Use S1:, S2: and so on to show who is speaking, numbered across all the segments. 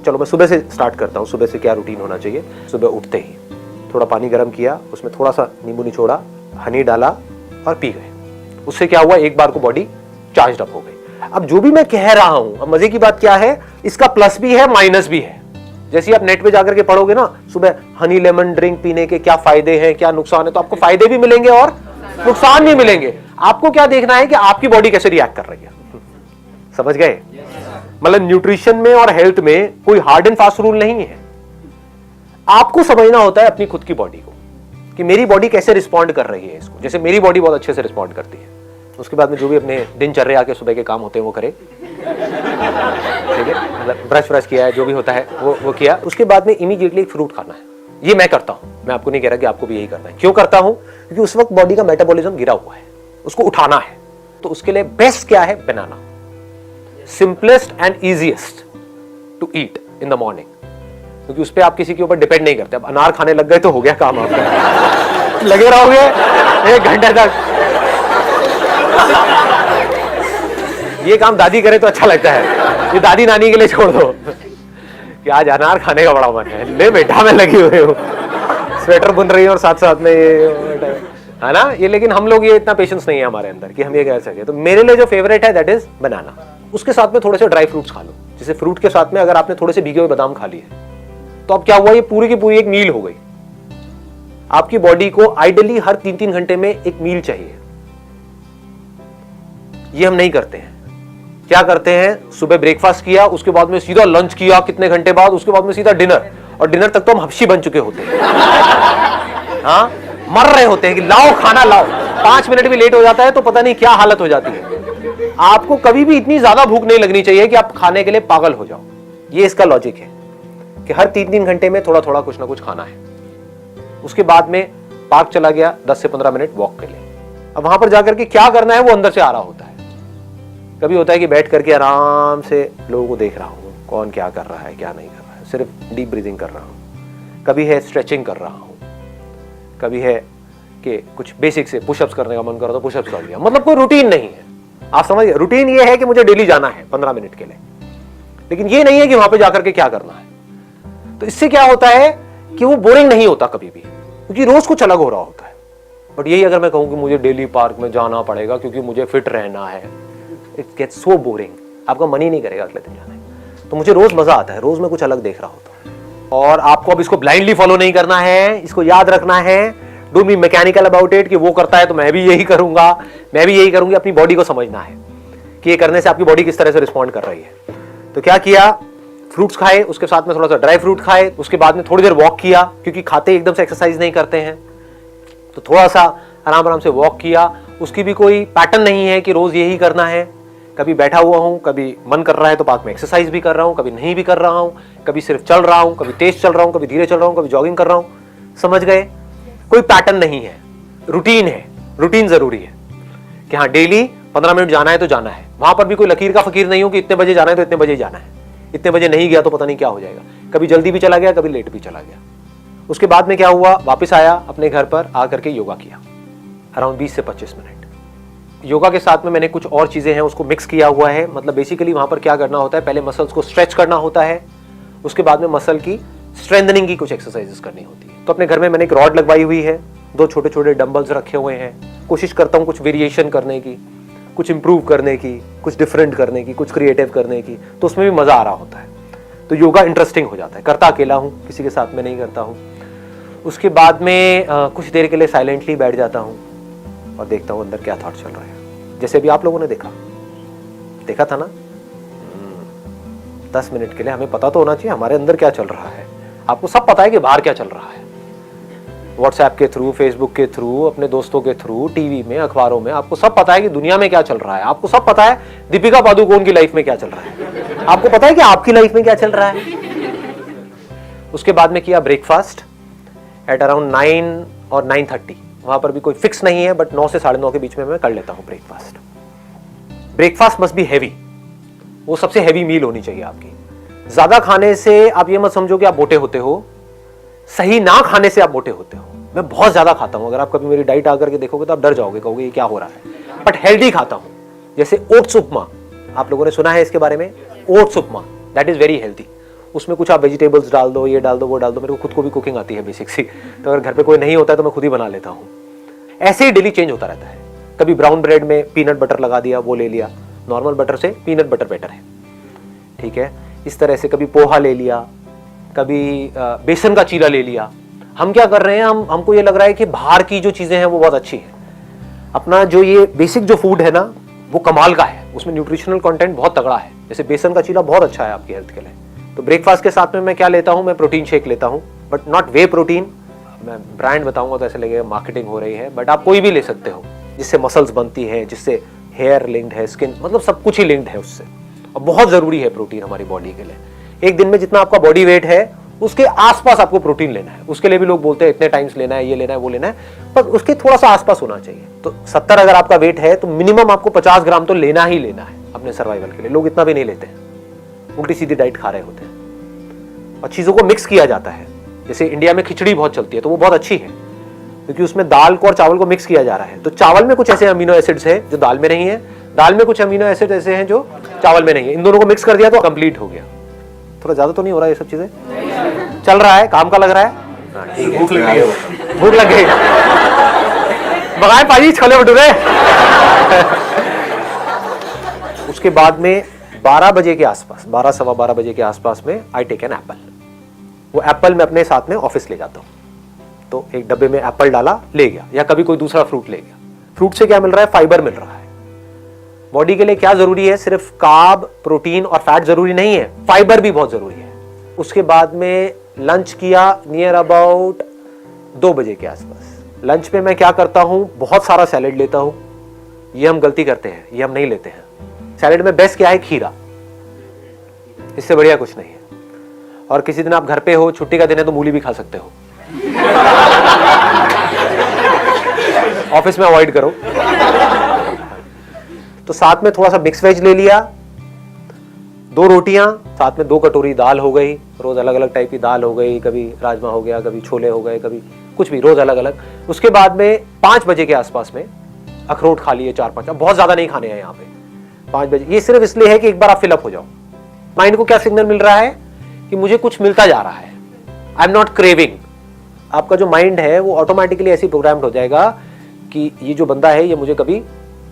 S1: चलो मैं सुबह से स्टार्ट करता हूँ। सुबह से क्या रूटीन होना चाहिए? सुबह उठते ही थोड़ा पानी गर्म किया, उसमें थोड़ा सा नींबू निचोड़ा, हनी डाला और पी गए। उससे क्या हुआ, एक बार को बॉडी चार्ज अप हो गई। अब जो भी मैं कह रहा हूं, अब मजे की बात क्या है, इसका प्लस भी है माइनस भी है। जैसे आप नेट पे जाकर के पढ़ोगे ना, सुबह हनी लेमन ड्रिंक पीने के क्या फायदे हैं, क्या नुकसान है, तो आपको फायदे भी मिलेंगे और नुकसान भी मिलेंगे। आपको क्या देखना है कि आपकी बॉडी कैसे रिएक्ट कर रही है। समझ गए? मतलब न्यूट्रिशन में और हेल्थ में कोई हार्ड एंड फास्ट रूल नहीं है। आपको समझना होता है अपनी खुद की बॉडी को कि मेरी बॉडी कैसे रिस्पॉन्ड कर रही है इसको। जैसे मेरी बॉडी बहुत अच्छे से रिस्पॉन्ड करती है, उसके बाद में जो भी अपने दिनचर्या के सुबह के काम होते हैं वो करे, ठीक है, मतलब ब्रश व्रश किया है, जो भी होता है वो किया। उसके बाद में इमीडिएटली एक फ्रूट खाना है। ये मैं करता हूं, मैं आपको नहीं कह रहा कि आपको भी यही करना है। क्यों करता हूं? क्योंकि उस वक्त बॉडी का मेटाबॉलिज्म गिरा हुआ है, उसको उठाना है। तो उसके लिए बेस्ट क्या है? Banana. Simplest and easiest to eat in the morning, क्योंकि उस पर आप किसी के ऊपर डिपेंड नहीं करते। अब अनार खाने लग गए तो हो गया काम आपका। लगे रहोगे 1 घंटे तक, ये काम दादी करे तो अच्छा लगता है, ये दादी नानी के लिए छोड़ दो कि आज अनार खाने का बड़ा मन है, ले बेटा मैं लगी हुई हूँ, स्वेटर बुन रही हूँ और साथ साथ में ये है ना ये। लेकिन हम लोग ये इतना पेशेंस नहीं है हमारे अंदर कि हम ये कह सके। तो मेरे लिए जो फेवरेट है दैट इज बनाना। उसके साथ में थोड़े से ड्राई फ्रूट्स खा लो। जैसे फ्रूट के साथ में अगर आपने थोड़े से भीगे हुए बादाम खा लिए तो अब क्या हुआ, ये पूरी की पूरी एक मील हो गई। आपकी बॉडी को आइडियली हर 3-3 घंटे में एक मील चाहिए। ये हम नहीं करते हैं। क्या करते हैं? सुबह ब्रेकफास्ट किया, उसके बाद में सीधा लंच किया कितने घंटे बाद, उसके बाद में सीधा डिनर, और डिनर तक तो हम हफ्शी बन चुके होते हैं। हाँ, मर रहे होते हैं कि लाओ खाना लाओ। 5 मिनट भी लेट हो जाता है तो पता नहीं क्या हालत हो जाती है। आपको कभी भी इतनी ज्यादा भूख नहीं लगनी चाहिए कि आप खाने के लिए पागल हो जाओ। ये इसका लॉजिक है कि हर 3-3 घंटे में थोड़ा थोड़ा कुछ ना कुछ खाना है। उसके बाद में पार्क चला गया 10 से 15 मिनट वॉक के लिए। अब वहां पर जाकर के क्या करना है वो अंदर से आ रहा होता है। कभी होता है कि बैठ करके आराम से लोगों को देख रहा हूं, कौन क्या कर रहा है क्या नहीं कर रहा है, सिर्फ डीप ब्रीदिंग कर रहा हूं। कभी है स्ट्रेचिंग कर रहा हूं, कभी है कि कुछ बेसिक से पुशअप्स करने का मन कर रहा तो पुशअप्स कर लिया। मतलब कोई रूटीन नहीं है। आप समझिए, रूटीन ये है कि मुझे डेली जाना है 15 मिनट के लिए, लेकिन ये नहीं है कि वहां पे जाकर के क्या करना है। तो इससे क्या होता है कि वो बोरिंग नहीं होता कभी भी, क्योंकि रोज कुछ अलग हो रहा होता है। बट यही अगर मैं कहूं कि मुझे डेली पार्क में जाना पड़ेगा क्योंकि मुझे फिट रहना है, इट गेट्स सो बोरिंग। आपका मन ही नहीं करेगा अगले दिन जाने। तो मुझे रोज मजा आता है, रोज मैं कुछ अलग देख रहा होता हूं। और आपको अब इसको ब्लाइंडली फॉलो नहीं करना है, इसको याद रखना है। Don't be mechanical about it कि वो करता है तो मैं भी यही करूंगा, मैं भी यही करूंगी। अपनी बॉडी को समझना है कि ये करने से आपकी बॉडी किस तरह से रिस्पॉन्ड कर रही है। तो क्या किया, फ्रूट्स खाए, उसके साथ में थोड़ा सा ड्राई फ्रूट खाए, उसके बाद में थोड़ी देर वॉक किया, क्योंकि खाते एकदम से एक्सरसाइज नहीं करते हैं, तो थोड़ा सा आराम आराम से वॉक किया। उसकी भी कोई पैटर्न नहीं है कि रोज यही करना है। कभी बैठा हुआ हूं, कभी मन कर रहा है तो पार्क में एक्सरसाइज भी कर रहा हूं, कभी नहीं भी कर रहा हूं, कभी सिर्फ चल रहा हूं, कभी तेज चल रहा हूं, कभी धीरे चल रहा हूं, कभी जॉगिंग कर रहा हूं। समझ गए? कोई पैटर्न नहीं है, रूटीन है। रूटीन जरूरी है कि हाँ डेली 15 मिनट जाना है तो जाना है। वहां पर भी कोई लकीर का फकीर नहीं हो कि इतने बजे जाना है तो इतने बजे जाना है, इतने बजे नहीं गया तो पता नहीं क्या हो जाएगा। कभी जल्दी भी चला गया, कभी लेट भी चला गया। उसके बाद में क्या हुआ, वापस आया अपने घर पर, आकर के योगा किया अराउंड 20 से 25 मिनट। योगा के साथ में मैंने कुछ और चीजें हैं उसको मिक्स किया हुआ है। मतलब बेसिकली वहां पर क्या करना होता है, पहले मसल्स को स्ट्रेच करना होता है, उसके बाद में मसल की स्ट्रेंथनिंग की कुछ एक्सरसाइजेस करनी होती है। तो अपने घर में मैंने एक रॉड लगवाई हुई है, 2 छोटे छोटे डंबल्स रखे हुए हैं। कोशिश करता हूँ कुछ वेरिएशन करने की, कुछ इंप्रूव करने की, कुछ डिफरेंट करने की, कुछ क्रिएटिव करने की। तो उसमें भी मजा आ रहा होता है। तो योगा इंटरेस्टिंग हो जाता है। करता अकेला हूँ, किसी के साथ में नहीं करता हूँ। उसके बाद में कुछ देर के लिए साइलेंटली बैठ जाता हूँ और देखता हूँ अंदर क्या थॉट चल रहा है। जैसे अभी आप लोगों ने देखा था ना, 10 मिनट के लिए हमें पता तो होना चाहिए हमारे अंदर क्या चल रहा है। आपको सब पता है कि बाहर क्या चल रहा है, व्हाट्सएप के थ्रू, फेसबुक के थ्रू, अपने दोस्तों के थ्रू, टीवी में, अखबारों में, आपको सब पता है कि दुनिया में क्या चल रहा है। आपको सब पता है दीपिका पादुकोण की लाइफ में क्या चल रहा है, आपको पता है कि आपकी लाइफ में क्या चल रहा है। उसके बाद में किया ब्रेकफास्ट एट अराउंड 9 और 9:30। वहां पर भी कोई फिक्स नहीं है, बट 9 से 9:30 के बीच में मैं कर लेता हूं breakfast. Breakfast must be heavy, वो सबसे हैवी मील होनी चाहिए आपकी। ज्यादा खाने से आप ये मत समझो कि आप मोटे होते हो, सही ना खाने से आप मोटे होते हो। मैं बहुत ज्यादा खाता हूं, अगर आप कभी मेरी डाइट आकर के देखोगे तो आप डर जाओगे, कहोगे ये क्या हो रहा है। बट हेल्दी खाता हूं, जैसे ओट्स उपमा, आप लोगों ने सुना है इसके बारे में, oats upma, that is very healthy. उसमें कुछ आप वेजिटेबल्स डाल दो, ये डाल दो, वो डाल दो। मेरे को खुद को भी कुकिंग आती है बेसिक सी, तो अगर घर पे कोई नहीं होता है तो मैं खुद ही बना लेता हूँ। ऐसे ही डेली चेंज होता रहता है। कभी ब्राउन ब्रेड में पीनट बटर लगा दिया, वो ले लिया, नॉर्मल बटर से पीनट बटर बेटर है, ठीक है। इस तरह से कभी पोहा ले लिया, कभी बेसन का चीला ले लिया। हम क्या कर रहे हैं, हमको ये लग रहा है कि बाहर की जो चीजें हैं वो बहुत अच्छी है। अपना जो ये बेसिक जो फूड है ना वो कमाल का है, उसमें न्यूट्रिशनल कंटेंट बहुत तगड़ा है। जैसे बेसन का चीला बहुत अच्छा है आपकी हेल्थ के लिए। तो ब्रेकफास्ट के साथ में मैं क्या लेता हूँ, मैं प्रोटीन शेक लेता हूँ, बट नॉट वे प्रोटीन। मैं ब्रांड बताऊंगा तो ऐसे लगेगा मार्केटिंग हो रही है, बट आप कोई भी ले सकते हो, जिससे मसल्स बनती है, जिससे हेयर लिंक्ड है, स्किन, मतलब सब कुछ ही लिंक्ड है उससे। और बहुत जरूरी है प्रोटीन हमारी बॉडी के लिए। एक दिन में जितना आपका बॉडी वेट है उसके आसपास आपको प्रोटीन लेना है। उसके लिए भी लोग बोलते हैं इतने टाइम्स लेना है, ये लेना है, वो लेना है, पर उसके थोड़ा सा आसपास होना चाहिए। तो 70 अगर आपका वेट है तो मिनिमम आपको 50 ग्राम तो लेना ही लेना है अपने सर्वाइवल के लिए। लोग इतना भी नहीं लेते हैं, उल्टी सीधी डाइट खा रहे होते हैं। और चीजों को मिक्स किया जाता है। जैसे इंडिया में खिचड़ी बहुत चलती है, तो वो बहुत अच्छी है क्योंकि उसमें दाल को और चावल को मिक्स किया जा रहा है। तो चावल में कुछ ऐसे अमीनो एसिड्स है जो दाल में नहीं है, दाल में कुछ अमीनो एसिड ऐसे हैं जो चावल में नहीं है। इन दोनों को मिक्स कर दिया तो कंप्लीट हो गया। थोड़ा ज्यादा तो नहीं हो रहा है ये सब चीजें? चल रहा है, काम का लग रहा है। ठीक है, भूख लग गई, मंगाए पाजी छोले भटूरे। उसके बाद में 12 बजे के आसपास, 12 सवा 12 बजे के आसपास में आई टेक एन एप्पल। वो एप्पल मैं अपने साथ में ऑफिस ले जाता हूँ। तो एक डब्बे में एप्पल डाला, ले गया, या कभी कोई दूसरा फ्रूट ले गया। फ्रूट से क्या मिल रहा है? फाइबर मिल रहा है। बॉडी के लिए क्या जरूरी है? सिर्फ कार्ब, प्रोटीन और फैट जरूरी नहीं है, फाइबर भी बहुत जरूरी है। उसके बाद में लंच किया नियर अबाउट 2 बजे के आसपास। लंच में मैं क्या करता हूं, बहुत सारा सैलेड लेता हूं। ये हम गलती करते हैं, ये हम नहीं लेते हैं। सैलेड में बेस्ट क्या है? खीरा। इससे बढ़िया कुछ नहीं है। और किसी दिन आप घर पे हो, छुट्टी का दिन है, तो मूली भी खा सकते हो। ऑफिस में अवॉइड करो। तो साथ में थोड़ा सा मिक्स वेज ले लिया, 2 रोटियां, साथ में 2 कटोरी दाल हो गई। रोज अलग अलग टाइप की दाल हो गई, कभी राजमा हो गया, कभी छोले हो गए, कभी कुछ भी, रोज अलग अलग। उसके बाद में 5 बजे के आसपास में अखरोट खा लिए 4-5। बहुत ज्यादा नहीं खाने हैं यहाँ पे 5 बजे। ये सिर्फ इसलिए है कि एक बार आप फिलअप हो जाओ। माइंड को क्या सिग्नल मिल रहा है कि मुझे कुछ मिलता जा रहा है, आई एम नॉट क्रेविंग। आपका जो माइंड है वो ऑटोमेटिकली ऐसी प्रोग्राम्ड हो जाएगा कि ये जो बंदा है ये मुझे कभी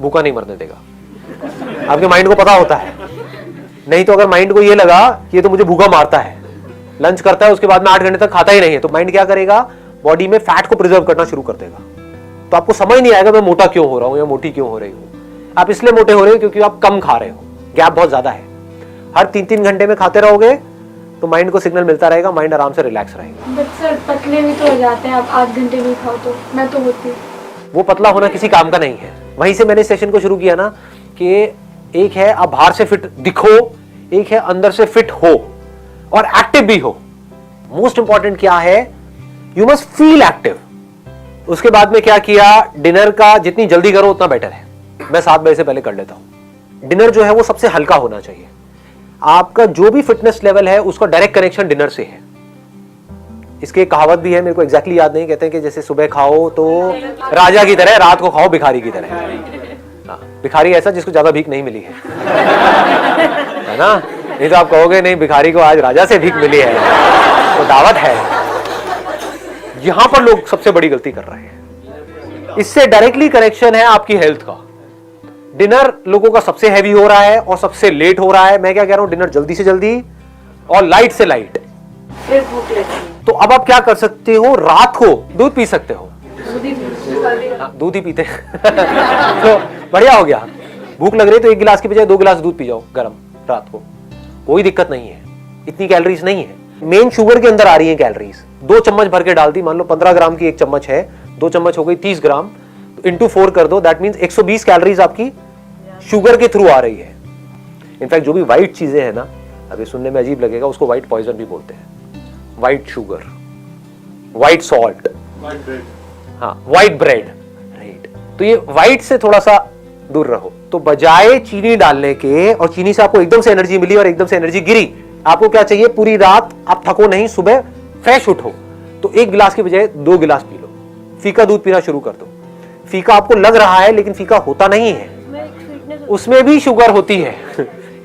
S1: भूखा नहीं मरने देगा। आपके माइंड को पता होता है। नहीं तो अगर माइंड को ये लगा कि ये तो मुझे भूखा मारता है, लंच करता है उसके बाद में 8 घंटे तक खाता ही नहीं है, तो माइंड क्या करेगा? बॉडी में फैट को प्रिजर्व करना शुरू कर देगा। तो आपको समझ नहीं आएगा मैं मोटा क्यों हो रहा हूं या मोटी क्यों हो रही हूं। आप इसलिए मोटे हो रहे हो क्योंकि आप कम खा रहे हो, गैप बहुत ज्यादा है। हर 3-3 घंटे में खाते रहोगे तो माइंड को सिग्नल मिलता रहेगा, माइंड आराम से रिलैक्स रहेगा।
S2: बट सर पतले भी तो हो जाते हैं, आप 8 घंटे नहीं खाओ तो। मैं तो होती हूँ।
S1: वो पतला होना किसी काम का नहीं है। वहीं से मैंने सेशन को शुरू किया ना कि एक है आप बाहर से फिट दिखो, एक है अंदर से फिट हो और एक्टिव भी हो। मोस्ट इंपॉर्टेंट क्या है? You must feel active. उसके बाद में क्या किया? डिनर का जितनी जल्दी करो उतना बेटर है। मैं 7 बजे से पहले कर लेता हूं। डिनर जो है वो सबसे हल्का होना चाहिए। आपका जो भी फिटनेस लेवल है उसका डायरेक्ट कनेक्शन डिनर से है। इसकी एक कहावत भी है, मेरे को एग्जैक्टली याद नहीं, कहते हैं कि जैसे सुबह खाओ तो राजा की तरह, रात को खाओ भिखारी की तरह। भिखारी ऐसा जिसको ज्यादा भीख नहीं मिली है ना? नहीं तो आप कहोगे नहीं भिखारी को आज राजा से भीख मिली है, तो दावत है। यहां पर लोग सबसे बड़ी गलती कर रहे हैं। इससे डायरेक्टली कनेक्शन है आपकी हेल्थ का। डिनर लोगों का सबसे हैवी हो रहा है और सबसे लेट हो रहा है। मैं क्या कह रहा हूं, डिनर जल्दी से जल्दी और लाइट से लाइट।
S2: फिर भूख लगती है।
S1: तो अब आप क्या कर सकते हो? रात को दूध पी सकते हो। दूध ही पीते तो बढ़िया हो गया। भूख लग रही है तो 1 गिलास की बजाय 2 गिलास दूध पी जाओ गरम रात को, कोई दिक्कत नहीं है। इतनी कैलोरीज नहीं है। मेन शुगर के अंदर आ रही है कैलोरीज। 2 चम्मच भर के डाल दी, मान लो 15 ग्राम की 1 चम्मच है, 2 चम्मच हो गई 30 ग्राम, तो इंटू 4 कर दो, दैट मीन्स 120 कैलोरीज आपकी शुगर के थ्रू आ रही है। इनफैक्ट जो भी व्हाइट चीजें हैं ना, अभी सुनने में अजीब लगेगा, उसको व्हाइट पॉइजन भी बोलते हैं। व्हाइट शुगर, व्हाइट सॉल्ट, हाँ व्हाइट ब्रेड, राइट। तो ये व्हाइट से थोड़ा सा दूर रहो। तो बजाय चीनी डालने के, और चीनी से आपको एकदम से एनर्जी मिली और एकदम से एनर्जी गिरी, आपको क्या चाहिए? पूरी रात आप थको नहीं, सुबह फ्रेश उठो। तो 1 गिलास की बजाय 2 गिलास पी लो। फीका दूध पीना शुरू कर दो। फीका आपको लग रहा है लेकिन फीका होता नहीं है, उसमें भी शुगर होती है।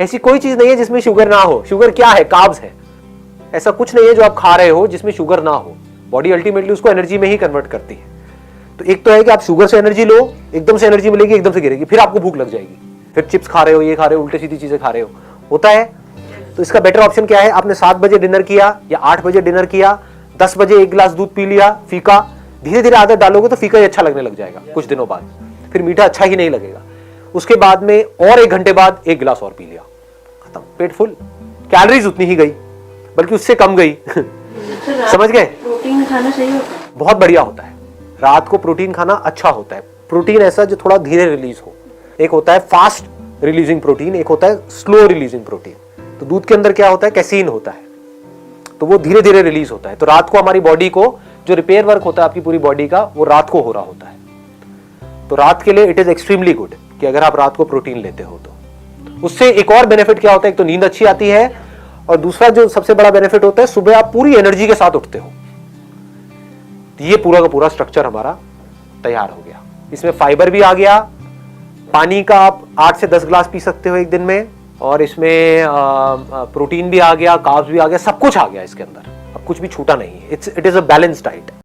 S1: ऐसी कोई चीज नहीं है जिसमें शुगर ना हो। शुगर क्या है? कार्ब्स है। ऐसा कुछ नहीं है जो आप खा रहे हो जिसमें शुगर ना हो। बॉडी अल्टीमेटली उसको एनर्जी में ही कन्वर्ट करती है। तो एक तो है कि आप शुगर से एनर्जी लो, एकदम से एनर्जी मिलेगी, एकदम से गिरेगी, फिर आपको भूख लग जाएगी, फिर चिप्स खा रहे हो, ये खा रहे हो, उल्टे सीधी चीजें खा रहे हो, होता है। तो इसका बेटर ऑप्शन क्या है, आपने 7 बजे डिनर किया या 8 बजे डिनर किया, 10 बजे 1 गिलास दूध पी लिया, फीका, धीरे धीरे आदत डालोगे तो फीका ही अच्छा लगने लग जाएगा कुछ दिनों बाद, फिर मीठा अच्छा ही नहीं लगेगा। उसके बाद में और 1 घंटे बाद 1 गिलास और पी लिया, खत्म, पेट फुल, कैलोरीज उतनी ही गई, बल्कि उससे कम गई। समझ गए?
S2: प्रोटीन खाना सही होता है?
S1: बहुत बढ़िया होता है, रात को प्रोटीन खाना अच्छा होता है। प्रोटीन ऐसा जो थोड़ा धीरे रिलीज हो, एक होता है फास्ट रिलीजिंग प्रोटीन, एक होता है स्लो रिलीजिंग प्रोटीन। तो दूध के अंदर क्या होता है, कैसीन होता है, तो वो धीरे धीरे रिलीज होता है। तो रात को हमारी बॉडी को जो रिपेयर वर्क होता है आपकी पूरी बॉडी का, वो रात को हो रहा होता है। तो रात के लिए इट इज एक्सट्रीमली गुड कि अगर आप रात को प्रोटीन लेते हो तो उससे एक और बेनिफिट क्या होता है, एक तो नींद अच्छी आती है, और दूसरा जो सबसे बड़ा बेनिफिट होता है, सुबह आप पूरी एनर्जी के साथ उठते हो। ये पूरा का पूरा स्ट्रक्चर हमारा तैयार हो गया। इसमें फाइबर भी आ गया, पानी का आप 8 से 10 गिलास पी सकते हो एक दिन में, और इसमें प्रोटीन भी आ गया, कार्ब्स भी आ गया, सब कुछ आ गया इसके अंदर, अब कुछ भी छूटा नहीं है। It is a balance diet.